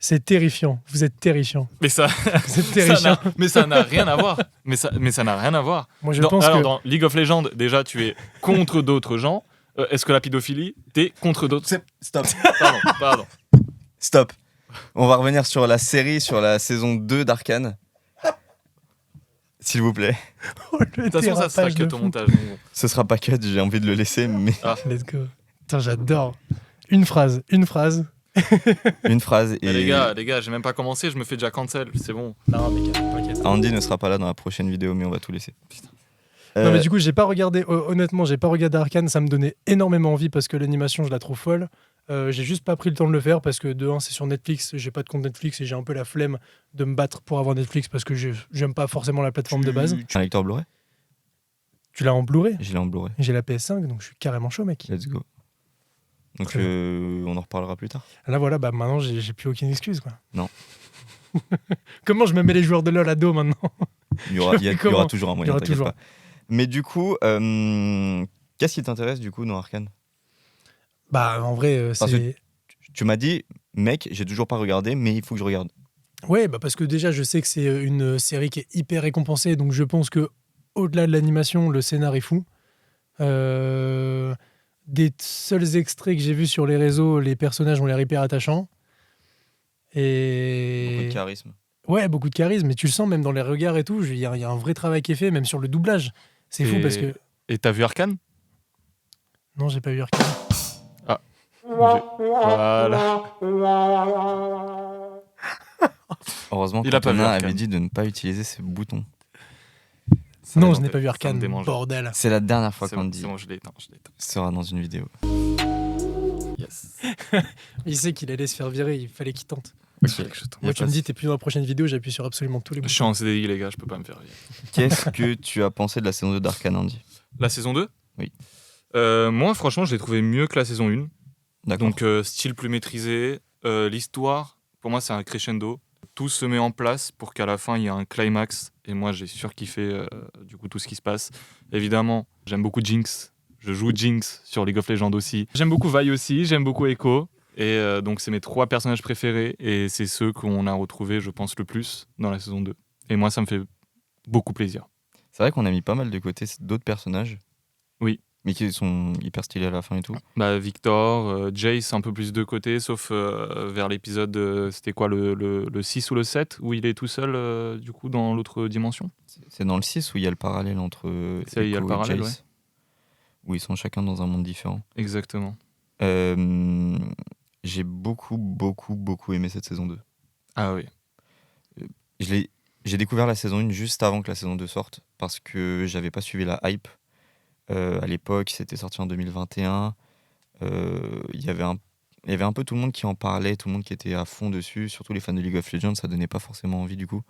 C'est terrifiant. Vous êtes terrifiant. Mais ça, Vous êtes terrifiant. ça n'a rien à voir. Mais ça n'a rien à voir. Moi, je pense que... Dans League of Legends, déjà, tu es contre d'autres gens. Est-ce que la pédophilie, t'es contre d'autres? Stop. Pardon. Stop. On va revenir sur la série, sur la saison 2 d'Arcane. S'il vous plaît. Oh, le De toute façon, ça sera dérapage que de ton fou. montage. donc bon. Ce sera pas cut, j'ai envie de le laisser, mais Let's go. Putain, j'adore. Une phrase. une phrase et Mais les gars, j'ai même pas commencé, je me fais déjà cancel, c'est bon. Non, mais t'inquiète. Andy ne sera pas là dans la prochaine vidéo, mais on va tout laisser. Non, mais du coup, j'ai pas regardé, honnêtement, j'ai pas regardé Arcane, ça me donnait énormément envie parce que l'animation, je la trouve folle. J'ai juste pas pris le temps de le faire parce que de 1, c'est sur Netflix, j'ai pas de compte Netflix et j'ai un peu la flemme de me battre pour avoir Netflix parce que j'aime pas forcément la plateforme de base. Tu as un lecteur Blu-ray? Tu l'as en Blu-ray? Je l'ai en Blu-ray. J'ai la PS5, donc je suis carrément chaud, mec. Let's go. Donc Très on en reparlera plus tard. Là, voilà, bah maintenant, j'ai plus aucune excuse, quoi. Non. Comment je me mets les joueurs de LoL à dos maintenant? Il y aura Comment toujours un Il y moyen, aura t'inquiète toujours. pas. Mais du coup, qu'est-ce qui t'intéresse du coup dans Arcane? Bah, en vrai, Parce c'est. Tu m'as dit, mec, j'ai toujours pas regardé, mais il faut que je regarde. Ouais, bah parce que déjà, je sais que c'est une série qui est hyper récompensée, donc je pense que au-delà de l'animation, le scénar est fou. Des seuls extraits que j'ai vus sur les réseaux, les personnages ont l'air hyper attachants. Beaucoup Et de charisme. ouais, beaucoup de charisme, mais tu le sens même dans les regards et tout. Il y a un vrai travail qui est fait, même sur le doublage. C'est fou Et- parce que Et t'as vu Arcane? non, j'ai pas vu Arcane. Voilà. Heureusement Il a pas vu qu'Antonin Arcane. avait dit de ne pas utiliser ce bouton. Non, me je n'ai démangeait. pas vu Ça me Arcane. démangeait. Bordel. C'est la dernière fois C'est bon, qu'Andy c'est bon, je l'ai éteint. sera dans une vidéo. Yes. Il sait qu'il allait se faire virer, il fallait qu'il tente. Il fallait que je tombe. Moi, tu me dis, t'es plus dans la prochaine vidéo, j'appuie sur absolument tous les Je boutons. suis en CDI, les gars, je peux pas me faire virer. Qu'est-ce que tu as pensé de la saison 2 d'Arcane, Andy? La saison 2? Oui. Moi, franchement, je l'ai trouvé mieux que la saison 1. D'accord. Donc, style plus maîtrisé. L'histoire, pour moi, c'est un crescendo. Tout se met en place pour qu'à la fin, il y ait un climax. Et moi, j'ai surkiffé du coup tout ce qui se passe. Évidemment, j'aime beaucoup Jinx. Je joue Jinx sur League of Legends aussi. J'aime beaucoup Vi aussi, j'aime beaucoup Echo. Et donc, c'est mes 3 personnages préférés. Et c'est ceux qu'on a retrouvés, je pense, le plus dans la saison 2. Et moi, ça me fait beaucoup plaisir. C'est vrai qu'on a mis pas mal de côté d'autres personnages. Oui. Mais qui sont hyper stylés à la fin et tout. Bah, Victor, Jace un peu plus de côté, sauf vers l'épisode, c'était quoi, le 6 ou le 7, où il est tout seul, du coup, dans l'autre dimension. C'est dans le 6 où il y a le parallèle entre Ça, il y a Echo le et parallèle, Jace. Où ils sont chacun dans un monde différent. Exactement. J'ai beaucoup aimé cette saison 2. Ah oui. J'ai découvert la saison 1 juste avant que la saison 2 sorte parce que j'avais pas suivi la hype. À l'époque, c'était sorti en 2021. Il y avait un peu tout le monde qui en parlait, tout le monde qui était à fond dessus, surtout les fans de League of Legends, ça donnait pas forcément envie du coup.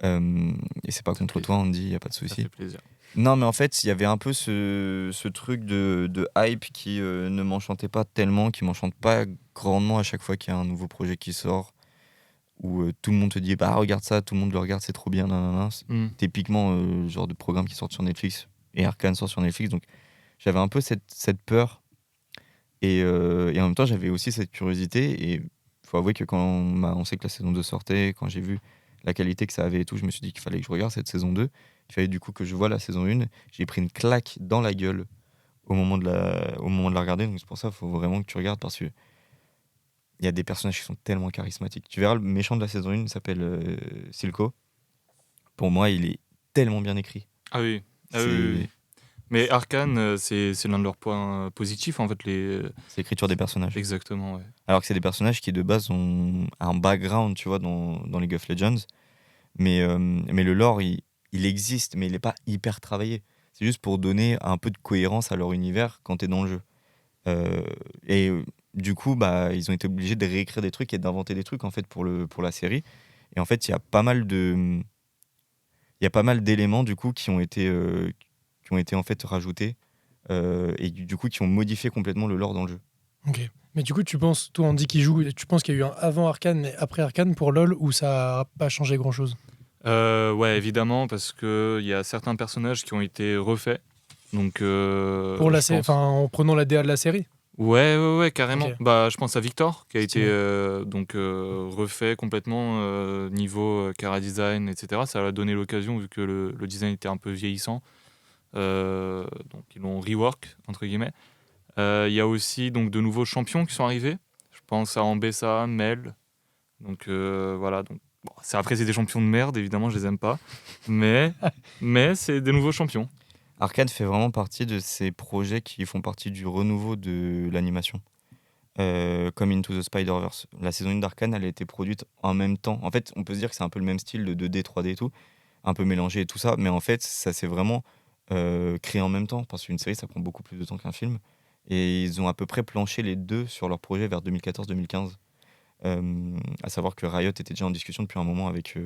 Et c'est pas Ça contre fait- toi, Andy, il y a pas de Ça souci. fait plaisir. Non, mais en fait, il y avait un peu ce truc de hype qui ne m'enchantait pas tellement, qui m'enchante pas grandement à chaque fois qu'il y a un nouveau projet qui sort, où tout le monde te dit bah regarde ça, tout le monde le regarde, c'est trop bien, nanana. C'est Hmm. typiquement le genre de programme qui sort sur Netflix, et Arcane sort sur Netflix, donc j'avais un peu cette peur, et en même temps j'avais aussi cette curiosité, et il faut avouer que quand on m'a annoncé que la saison 2 sortait, quand j'ai vu la qualité que ça avait et tout, je me suis dit qu'il fallait que je regarde cette saison 2. Il fallait du coup que je vois la saison 1. J'ai pris une claque dans la gueule au moment de la regarder. Donc c'est pour ça qu'il faut vraiment que tu regardes parce que il y a des personnages qui sont tellement charismatiques. Tu verras le méchant de la saison 1, il s'appelle Silco. Pour moi, il est tellement bien écrit. Ah oui. Ah C'est oui, oui, oui. Mais Arcane, c'est l'un de leurs points positifs, en fait. c'est l'écriture des personnages. Exactement, ouais. Alors que c'est des personnages qui de base ont un background, tu vois, dans League of Legends. Mais le lore, il existe, mais il n'est pas hyper travaillé. C'est juste pour donner un peu de cohérence à leur univers quand tu es dans le jeu. Du coup, bah, ils ont été obligés de réécrire des trucs et d'inventer des trucs en fait, pour la série. Et en fait, il y a pas mal d'éléments du coup, qui ont été en fait rajoutés et du coup qui ont modifié complètement le lore dans le jeu. Ok. Mais du coup, tu penses, toi, Andy qui joue, tu penses qu'il y a eu un avant Arcane et après Arcane pour LoL ou ça a pas changé grand chose? Ouais, évidemment, parce qu'il y a certains personnages qui ont été refaits. Donc, Pour la je pense- en prenant la DA de la série. Ouais, carrément. Ok. Bah, je pense à Victor, qui a été Stylé. refait complètement niveau Cara design, etc. Ça a donné l'occasion, vu que le design était un peu vieillissant. Donc, ils l'ont rework, entre guillemets. Il y a aussi donc, de nouveaux champions qui sont arrivés. Je pense à Ambessa, Mel. Donc, voilà. Donc, bon, après, c'est des champions de merde, évidemment, je les aime pas. Mais c'est des nouveaux champions. Arcane fait vraiment partie de ces projets qui font partie du renouveau de l'animation. Comme Into the Spider-Verse. La saison 1 d'Arcane, elle a été produite en même temps. En fait, on peut se dire que c'est un peu le même style de 2D, 3D et tout, un peu mélangé et tout ça, mais en fait, ça s'est vraiment créé en même temps, parce qu'une série, ça prend beaucoup plus de temps qu'un film. Et ils ont à peu près planché les deux sur leur projet vers 2014-2015. À savoir que Riot était déjà en discussion depuis un moment avec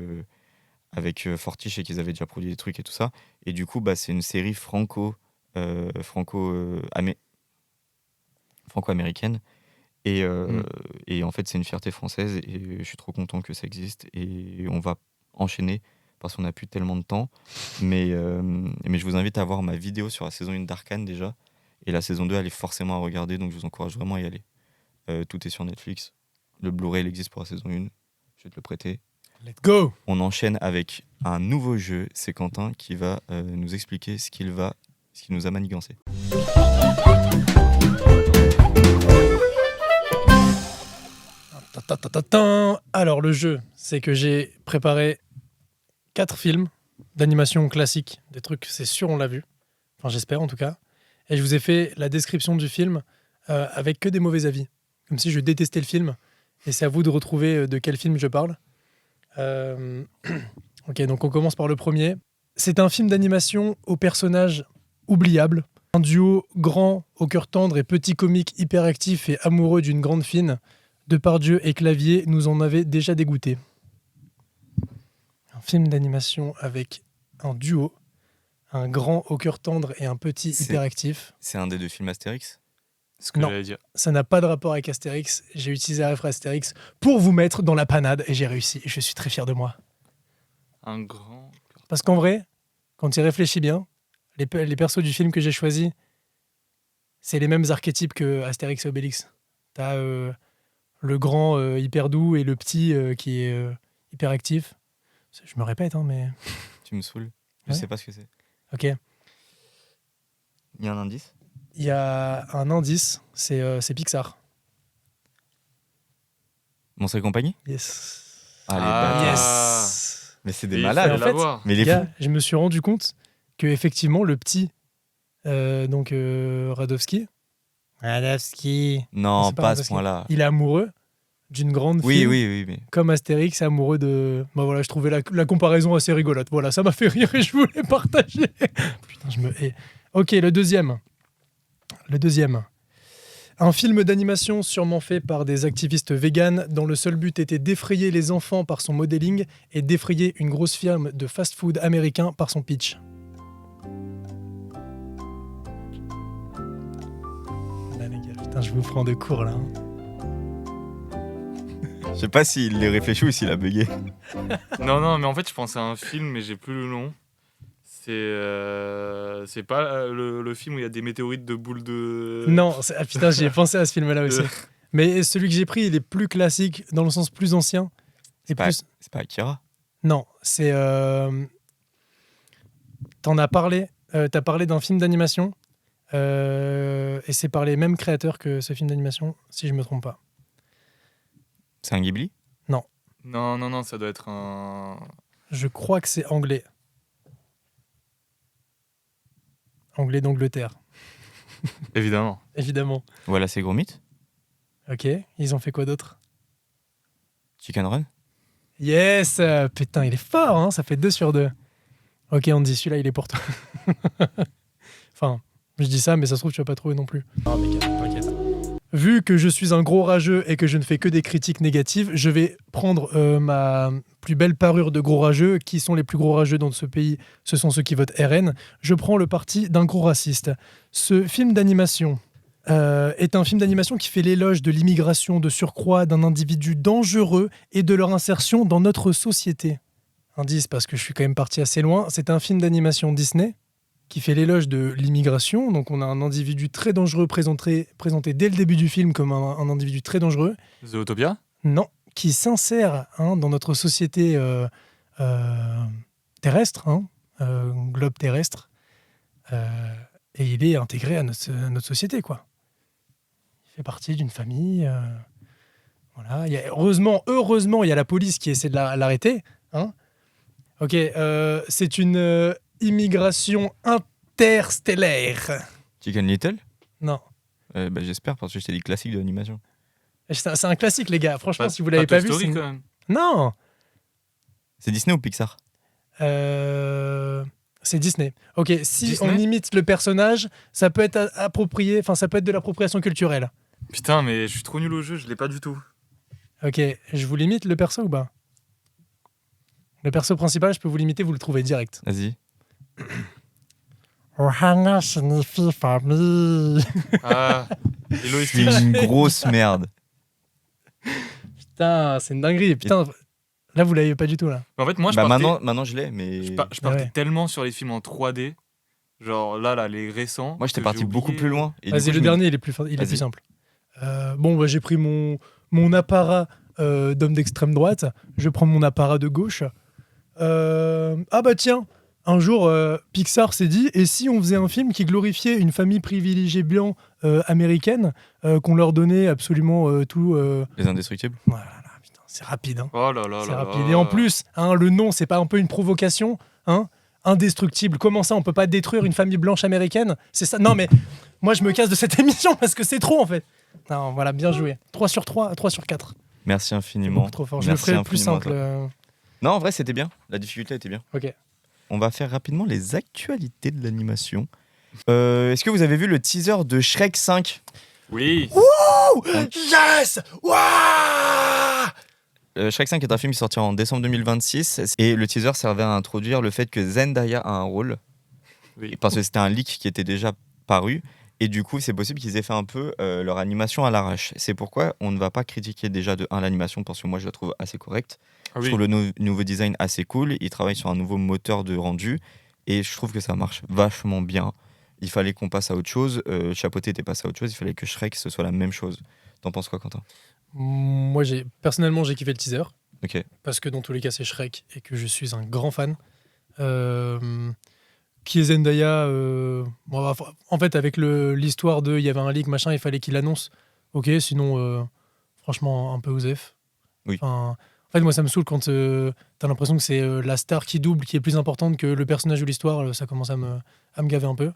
Fortiche et qu'ils avaient déjà produit des trucs et tout ça. Et du coup, bah, c'est une série franco-américaine. Et en fait, c'est une fierté française et je suis trop content que ça existe. Et on va enchaîner parce qu'on n'a plus tellement de temps. Mais je vous invite à voir ma vidéo sur la saison 1 d'Arcane déjà. Et la saison 2, elle est forcément à regarder, donc je vous encourage vraiment à y aller. Tout est sur Netflix. Le Blu-ray, il existe pour la saison 1. Je vais te le prêter. Let's go. On enchaîne avec un nouveau jeu. C'est Quentin qui va nous expliquer ce qu'il nous a manigancé. Alors, le jeu, c'est que j'ai préparé 4 films d'animation classique. Des trucs, c'est sûr, on l'a vu. Enfin, j'espère en tout cas. Et je vous ai fait la description du film avec que des mauvais avis. Comme si je détestais le film. Et c'est à vous de retrouver de quel film je parle. Ok, donc on commence par le premier. C'est un film d'animation aux personnages oubliables. Un duo grand, au cœur tendre et petit comique hyperactif et amoureux d'une grande fine. Depardieu et Clavier nous en avaient déjà dégoûté. Un film d'animation avec un duo, un grand au cœur tendre et un petit C'est- hyperactif. C'est un des 2 films Astérix. C'est ce que Non. j'allais dire. Ça n'a pas de rapport avec Astérix. J'ai utilisé la référence Astérix pour vous mettre dans la panade et j'ai réussi. Je suis très fier de moi. Un grand. Parce qu'en vrai, quand tu y réfléchis bien, les persos du film que j'ai choisis, c'est les mêmes archétypes que Astérix et Obélix. T'as le grand hyper doux et le petit qui est hyper actif. Je me répète, hein, mais... Tu me saoules. Je Ouais. sais pas ce que c'est. Ok. Il y a un indice? Il y a un indice, c'est Pixar. Monstres et compagnie? Yes. Ah, les Ah. bâtards. Yes. Mais c'est des Et il malades. fallait en fait, l'avoir. Mais les Gars, fous. je me suis rendu compte que effectivement le petit, Radowski, Non, c'est pas pas à Radowski. ce point-là. il est amoureux d'une grande Oui, fille, oui, mais comme Astérix est amoureux de... Bah voilà, je trouvais la comparaison assez rigolote. Voilà, ça m'a fait rire et je voulais partager. Putain, je me hais. Ok, le deuxième. Un film d'animation sûrement fait par des activistes véganes dont le seul but était d'effrayer les enfants par son modeling et d'effrayer une grosse firme de fast-food américain par son pitch. Là, les gars, putain, je vous prends de court là. hein. je sais pas s'il les réfléchit ou s'il a bugué. Non, mais en fait, je pensais à un film, mais j'ai plus le nom. C'est pas le film où il y a des météorites de boules de. Non, putain, j'y ai pensé à ce film-là aussi. Euh. Mais celui que j'ai pris, il est plus classique, dans le sens plus ancien. Et pas- plus... C'est pas Akira. Non, c'est... T'en as parlé, t'as parlé d'un film d'animation, et c'est par les mêmes créateurs que ce film d'animation, si je me trompe pas. C'est un Ghibli? Non, ça doit être un. Je crois que c'est anglais. Anglais d'Angleterre, Évidemment. évidemment. Voilà, c'est Gromit. Ok, ils ont fait quoi d'autre? Chicken Run. Yes. Putain, il est fort, hein, ça fait 2 sur 2. Ok, Andy, celui-là, il est pour toi. Enfin, je dis ça, mais ça se trouve, tu vas pas trouver non plus. Ah, mais t'inquiète. Vu que je suis un gros rageux et que je ne fais que des critiques négatives, je vais prendre ma plus belle parure de gros rageux. Qui sont les plus gros rageux dans ce pays? Ce sont ceux qui votent RN. Je prends le parti d'un gros raciste. Ce film d'animation est un film d'animation qui fait l'éloge de l'immigration de surcroît d'un individu dangereux et de leur insertion dans notre société. Indice, parce que je suis quand même parti assez loin. C'est un film d'animation Disney. qui fait l'éloge de l'immigration. Donc on a un individu très dangereux présenté dès le début du film comme un individu très dangereux. Zootopia? Non, qui s'insère dans notre société terrestre, globe terrestre, et il est intégré à notre société, quoi. Il fait partie d'une famille. Voilà. Heureusement, il y a la police qui essaie de l'arrêter. Ok, c'est une immigration interstellaire. Chicken Little? Non. J'espère, parce que je t'ai dit classique de l'animation. C'est un classique, les gars. Franchement, si vous Pas l'avez pas Toy vu, Story, c'est... quand même. Non. C'est Disney ou Pixar? C'est Disney. Ok, si Disney on imite le personnage, ça peut être approprié, enfin ça peut être de l'appropriation culturelle. Putain, mais je suis trop nul au jeu, je l'ai pas du tout. Ok, je vous l'imite le perso ou pas? Le perso principal, je peux vous l'imiter, vous le trouvez direct. Vas-y. Ohana signifie famille. Ah, Lilo et Je suis Stitch. une grosse merde. Putain, c'est une dinguerie. Putain, là vous l'avez pas du tout là. En fait, moi, je Bah partais, maintenant je l'ai, mais je partais Ouais. tellement sur les films en 3D. Genre là, les récents. moi j'étais que parti j'ai beaucoup oublié. plus loin. Et du Vas-y, coup, le je me- dernier, il est plus Vas-y. simple. Bon, bah, j'ai pris mon apparat d'homme d'extrême droite. Je prends mon apparat de gauche. Ah bah tiens, un jour, Pixar s'est dit, et si on faisait un film qui glorifiait une famille privilégiée blanc américaine, qu'on leur donnait absolument tout... Les Indestructibles. Voilà, putain, c'est rapide, hein. Oh là là C'est là rapide. là. Et en plus, le nom, c'est pas un peu une provocation, hein? Indestructible. Comment ça, on peut pas détruire une famille blanche américaine? C'est ça. Non, mais moi, je me casse de cette émission parce que c'est trop, en fait. Non, voilà, bien joué. 3 sur 3, 3 sur 4. Merci C'est infiniment. beaucoup trop fort. Je le Merci ferai plus infiniment à simple. toi. Non, en vrai, c'était bien. La difficulté était bien. Ok. On va faire rapidement les actualités de l'animation. Est-ce que vous avez vu le teaser de Shrek 5? Oui. Yes! Waouh! Shrek 5 est un film qui sortira en décembre 2026 et le teaser servait à introduire le fait que Zendaya a un rôle Oui. parce que c'était un leak qui était déjà paru et du coup c'est possible qu'ils aient fait un peu leur animation à l'arrache. C'est pourquoi on ne va pas critiquer déjà de 1 l'animation parce que moi je la trouve assez correcte. Ah Je oui. trouve le nouveau design assez cool, ils travaillent sur un nouveau moteur de rendu et je trouve que ça marche vachement bien. Il fallait qu'on passe à autre chose, Chapeauté était passé à autre chose, il fallait que Shrek ce soit la même chose. T'en penses quoi, Quentin? Moi, personnellement, j'ai kiffé le teaser. Ok. Parce que dans tous les cas, c'est Shrek et que je suis un grand fan. Qui est Zendaya en fait, avec l'histoire de il y avait un leak, machin, il fallait qu'il annonce. Ok, sinon, franchement, un peu osef. Oui. Enfin, en fait, moi, ça me saoule quand t'as l'impression que c'est la star qui double qui est plus importante que le personnage ou l'histoire. Ça commence à me gaver un peu.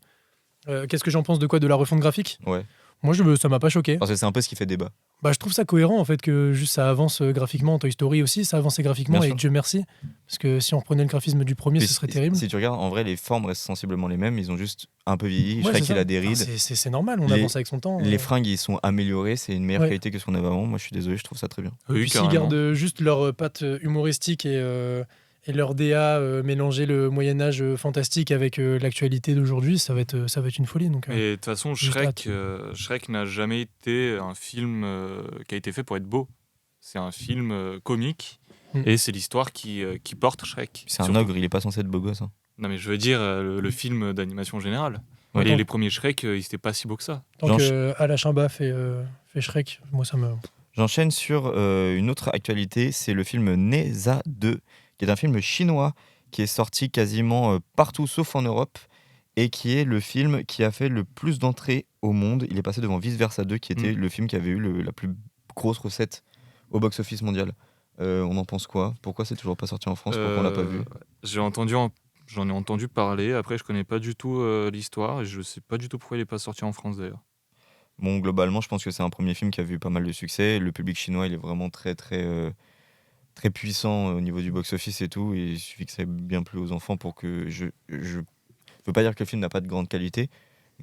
Qu'est-ce que j'en pense de quoi? De la refonte graphique? Ouais. Moi, ça m'a pas choqué. Parce que c'est un peu ce qui fait débat. Bah, je trouve ça cohérent en fait que juste ça avance graphiquement. Toy Story aussi, ça avançait graphiquement Bien et sûr. Dieu merci. Parce que si on reprenait le graphisme du premier, ce serait terrible. Si tu regardes, en vrai, les formes restent sensiblement les mêmes. Ils ont juste un peu vieilli. Ouais, Shrek, c'est il ça. a des rides. Enfin, c'est normal, on Les- avance avec son temps. Les fringues, ils sont améliorés. C'est une meilleure Ouais. qualité que ce qu'on avait avant. Moi, je suis désolé, je trouve ça très bien. Oui, Puis s'ils carrément. gardent juste leur patte humoristique et leur DA mélanger le Moyen-Âge fantastique avec l'actualité d'aujourd'hui, ça va être une folie. Donc, Et de toute façon, Juste Shrek n'a jamais été un film qui a été fait pour être beau. C'est un film comique Mm. et c'est l'histoire qui porte Shrek. C'est un Surtout. ogre, il est pas censé être beau gosse. Hein. Non, mais je veux dire, le film d'animation générale. Ouais. Les premiers Shrek, ils étaient pas si beaux que ça. tant que Alain Chabat fait Shrek, moi ça me. J'enchaîne sur une autre actualité. C'est le film Neza 2, qui est un film chinois qui est sorti quasiment partout sauf en Europe et qui est le film qui a fait le plus d'entrées au monde. Il est passé devant Vice Versa 2, qui était le film qui avait eu la plus grosse recette au box-office mondial. On en pense quoi? Pourquoi c'est toujours pas sorti en France? Pourquoi on l'a pas vu? J'en ai entendu parler. Après, je connais pas du tout l'histoire et je sais pas du tout pourquoi il est pas sorti en France d'ailleurs. Bon, globalement, je pense que c'est un premier film qui a vu pas mal de succès. Le public chinois, il est vraiment très puissant au niveau du box-office et tout. Et il suffit que ça ait bien plu aux enfants pour que je veux pas dire que le film n'a pas de grande qualité,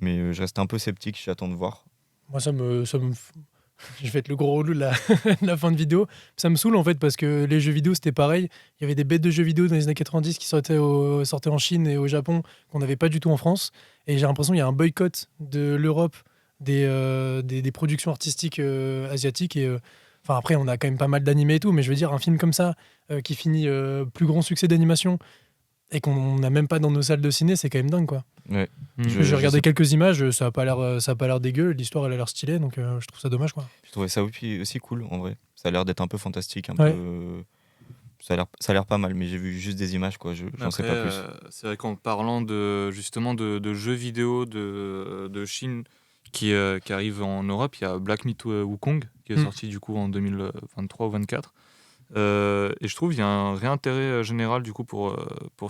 mais je reste un peu sceptique, j'attends de voir. Moi, je vais être le gros relou de la fin de vidéo. Ça me saoule en fait parce que les jeux vidéo c'était pareil. Il y avait des bêtes de jeux vidéo dans les années 90 qui sortaient en Chine et au Japon qu'on n'avait pas du tout en France. Et j'ai l'impression qu'il y a un boycott de l'Europe des productions artistiques asiatiques. Et enfin après, on a quand même pas mal d'animés et tout, mais je veux dire, un film comme ça qui finit plus grand succès d'animation et qu'on n'a même pas dans nos salles de ciné, c'est quand même dingue, quoi. Ouais. J'ai regardé quelques images, ça a pas l'air dégueu, l'histoire elle a l'air stylée, donc je trouve ça dommage, quoi. Je trouvais ça aussi cool en vrai. Ça a l'air d'être un peu fantastique, un Ouais. peu. Ça a l'air pas mal, mais j'ai vu juste des images, quoi. J'en sais pas plus. C'est vrai qu'en parlant justement de jeux vidéo de Chine qui arrivent en Europe, il y a Black Myth Wukong qui est sorti du coup en 2023 ou 2024. Et je trouve qu'il y a un réintérêt général du coup pour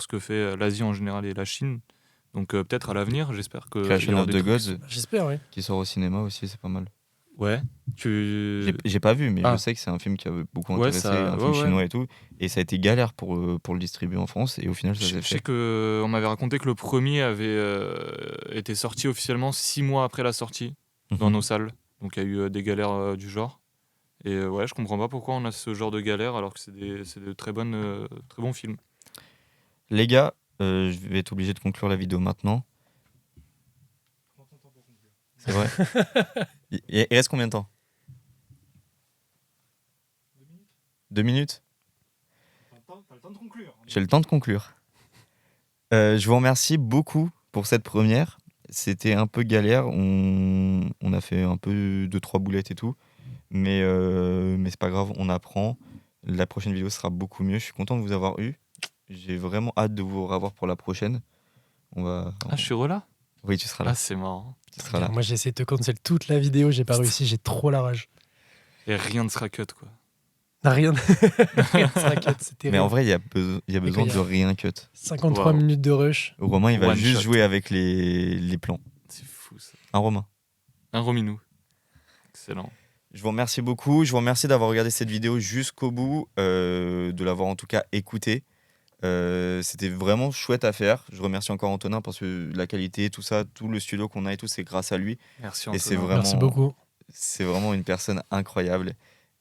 ce que fait l'Asie en général et la Chine. Donc peut-être à l'avenir, j'espère que Creation of the Gods, J'espère, oui. qui sort au cinéma aussi, c'est pas mal. Ouais, J'ai pas vu, mais je sais que c'est un film qui a beaucoup intéressé, un film chinois et tout. Et ça a été galère pour le distribuer en France, et au final, ça s'est Je fait. sais qu'on m'avait raconté que le premier avait été sorti officiellement 6 mois après la sortie dans nos salles. Donc il y a eu des galères du genre. Et ouais, je comprends pas pourquoi on a ce genre de galères alors que c'est de très bons films. Les gars, je vais être obligé de conclure la vidéo maintenant. C'est vrai. Il reste combien de temps ? 2 minutes ? T'as le temps de conclure. J'ai le temps de conclure. Je vous remercie beaucoup pour cette première. C'était un peu galère. On a fait un peu 2-3 boulettes et tout. Mais c'est pas grave, on apprend. La prochaine vidéo sera beaucoup mieux. Je suis content de vous avoir eu. J'ai vraiment hâte de vous revoir pour la prochaine. Ah, je suis là ? Oui, tu seras là. Ah, c'est marrant. Tu seras là. Moi j'ai essayé de te cancel toute la vidéo, j'ai pas réussi, j'ai trop la rage. Et rien ne sera cut, quoi. Rien ne sera cut, c'est terrible. Mais en vrai, il y a besoin de rien cut. 53 minutes de rush. Romain, il va One juste shot. jouer avec les plans. C'est fou, ça. Un Romain. Un Rominou. Excellent. Je vous remercie beaucoup. Je vous remercie d'avoir regardé cette vidéo jusqu'au bout, de l'avoir en tout cas écoutée. C'était vraiment chouette à faire. Je remercie encore Antonin parce que la qualité, tout ça, tout le studio qu'on a et tout, c'est grâce à lui. Merci, Et Antonin. c'est vraiment, Merci beaucoup. c'est vraiment une personne incroyable.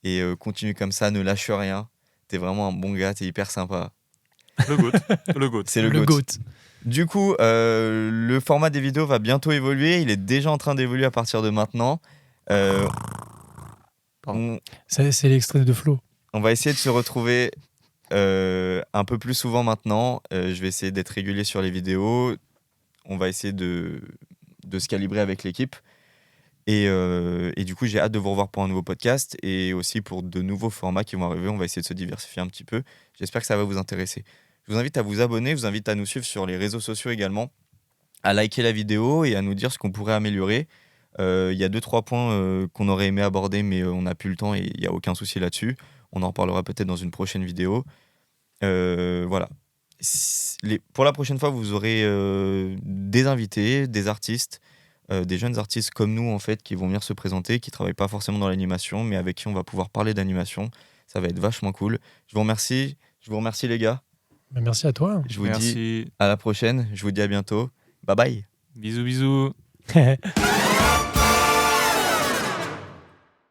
Et continue comme ça, ne lâche rien. T'es vraiment un bon gars, t'es hyper sympa. Le GOAT. Le GOAT. C'est le GOAT. Du coup, le format des vidéos va bientôt évoluer. Il est déjà en train d'évoluer à partir de maintenant. C'est l'extrait de Flo. On va essayer de se retrouver un peu plus souvent maintenant. Je vais essayer d'être régulier sur les vidéos. On va essayer de se calibrer avec l'équipe. Et du coup, j'ai hâte de vous revoir pour un nouveau podcast et aussi pour de nouveaux formats qui vont arriver. On va essayer de se diversifier un petit peu. J'espère que ça va vous intéresser. Je vous invite à vous abonner, je vous invite à nous suivre sur les réseaux sociaux également, à liker la vidéo et à nous dire ce qu'on pourrait améliorer. Il y a 2-3 points qu'on aurait aimé aborder, mais on n'a plus le temps et il n'y a aucun souci là-dessus. On en reparlera peut-être dans une prochaine vidéo. Voilà. Pour la prochaine fois, vous aurez des invités, des artistes, des jeunes artistes comme nous en fait qui vont venir se présenter, qui travaillent pas forcément dans l'animation, mais avec qui on va pouvoir parler d'animation. Ça va être vachement cool. Je vous remercie les gars. Merci à toi. Je vous dis à la prochaine. Je vous dis à bientôt. Bye bye. Bisous, bisous.